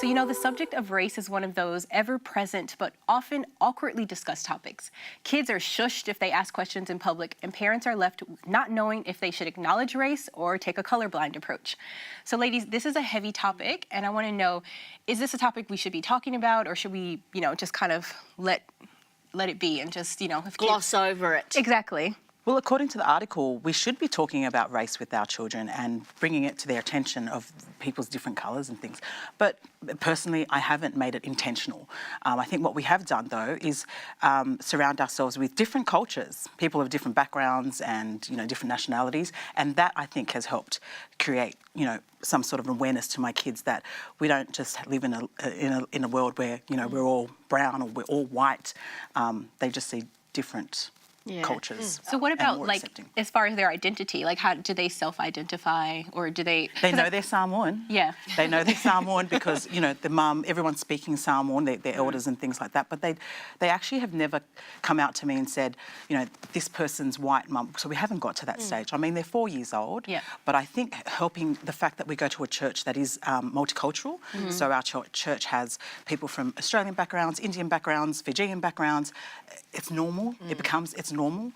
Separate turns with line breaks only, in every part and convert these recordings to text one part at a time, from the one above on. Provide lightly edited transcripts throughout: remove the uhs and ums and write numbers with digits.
So, the subject of race is one of those ever-present but often awkwardly discussed topics. Kids are shushed if they ask questions in public, and parents are left not knowing if they should acknowledge race or take a colorblind approach. So, ladies, this is a heavy topic, and I want to know, is this a topic we should be talking about, or should we, just kind of let it be and just, if
gloss over it?
Exactly.
Well, according to the article, we should be talking about race with our children and bringing it to their attention of people's different colours and things. But personally, I haven't made it intentional. I think what we have done, though, is surround ourselves with different cultures, people of different backgrounds and, different nationalities. And that, I think, has helped create, some sort of awareness to my kids that we don't just live in a world where, we're all brown or we're all white. They just see different cultures.
So what about as far as their identity? Like, how do they self-identify, or do they?
They know they're Samoan.
Yeah.
They know they're Samoan because the mum, everyone's speaking Samoan, their elders and things like that. But they actually have never come out to me and said, this person's white mum. So we haven't got to that stage. I mean, they're 4 years old.
Yeah.
But I think helping the fact that we go to a church that is multicultural. So our church has people from Australian backgrounds, Indian backgrounds, Fijian backgrounds. It's normal. It's normal.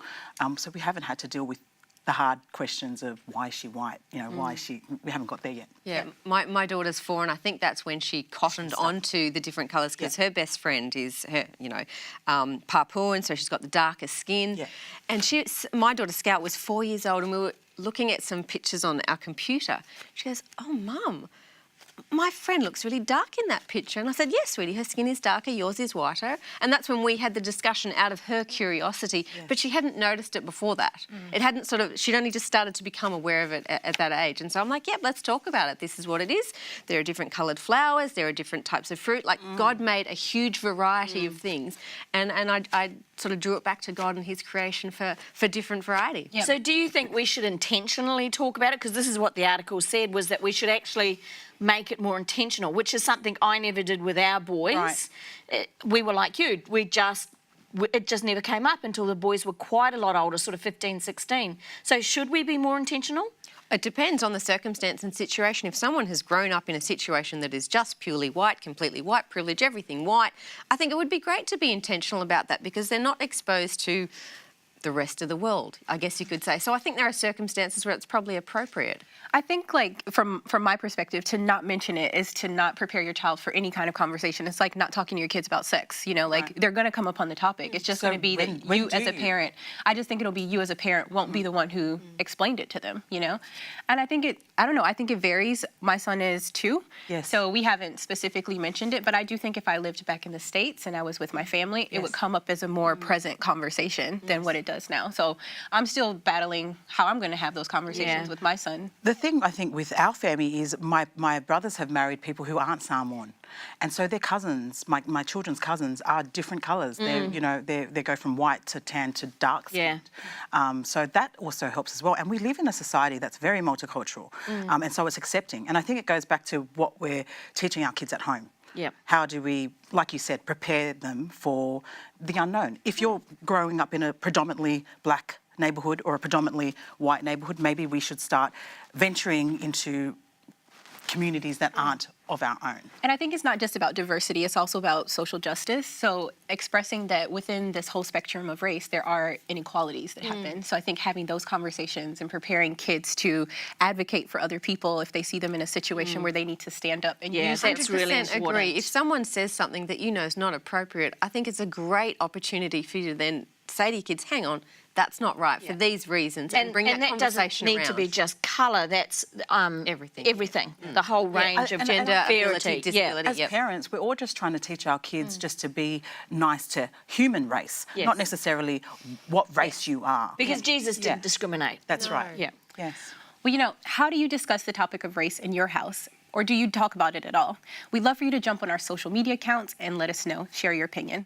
So we haven't had to deal with the hard questions of why is she white, why is she, we haven't got there yet.
Yeah, my daughter's 4, and I think that's when she cottoned onto the different colours, because her best friend is her, Papuan, so she's got the darker skin. Yeah. And my daughter Scout was 4 years old, and we were looking at some pictures on our computer. She goes, "Oh, Mum, my friend looks really dark in that picture." And I said, "Yes, sweetie, her skin is darker, yours is whiter." And that's when we had the discussion out of her curiosity, but she hadn't noticed it before that. It hadn't she'd only just started to become aware of it at that age. And so I'm like, "Yep, let's talk about it. This is what it is. There are different coloured flowers, there are different types of fruit. Like, God made a huge variety of things." And I sort of drew it back to God and his creation for different variety.
Yep. So do you think we should intentionally talk about it? Because this is what the article said, was that we should actually make it more intentional, which is something I never did with our boys. Right. We were like you. It just never came up until the boys were quite a lot older, sort of 15, 16. So should we be more intentional?
It depends on the circumstance and situation. If someone has grown up in a situation that is just purely white, completely white privilege, everything white, I think it would be great to be intentional about that, because they're not exposed to the rest of the world, I guess you could say. So I think there are circumstances where it's probably appropriate.
I think, from my perspective, to not mention it is to not prepare your child for any kind of conversation. It's like not talking to your kids about sex, they're going to come up on the topic. It's just going to be that you as a parent, I just think it'll be you as a parent won't be the one who explained it to them, And I think I don't know, I think it varies. My son is 2, so we haven't specifically mentioned it, but I do think if I lived back in the States and I was with my family, it would come up as a more present conversation than what it does now. So I'm still battling how I'm going to have those conversations with my son.
The thing I think with our family is my brothers have married people who aren't Samoan, and so their cousins, my children's cousins, are different colours. They go from white to tan to dark skin. So that also helps as well. And we live in a society that's very multicultural, and so it's accepting. And I think it goes back to what we're teaching our kids at home.
Yep.
How do we, like you said, prepare them for the unknown? If you're growing up in a predominantly black neighbourhood or a predominantly white neighbourhood, maybe we should start venturing into communities that aren't of our own.
And I think it's not just about diversity, it's also about social justice. So expressing that within this whole spectrum of race, there are inequalities that happen. So I think having those conversations and preparing kids to advocate for other people if they see them in a situation where they need to stand up and use it.
That's really important. Agree. If someone says something that is not appropriate, I think it's a great opportunity for you to then say to your kids, hang on, that's not right for these reasons, and bring that conversation around.
And that doesn't need to be just colour, that's everything. The whole range of
gender, ability, disability.
As parents, we're all just trying to teach our kids just to be nice to human race, not necessarily what race you are.
Because Jesus didn't discriminate.
That's right.
Yeah.
Yes.
Well, how do you discuss the topic of race in your house? Or do you talk about it at all? We'd love for you to jump on our social media accounts and let us know. Share your opinion.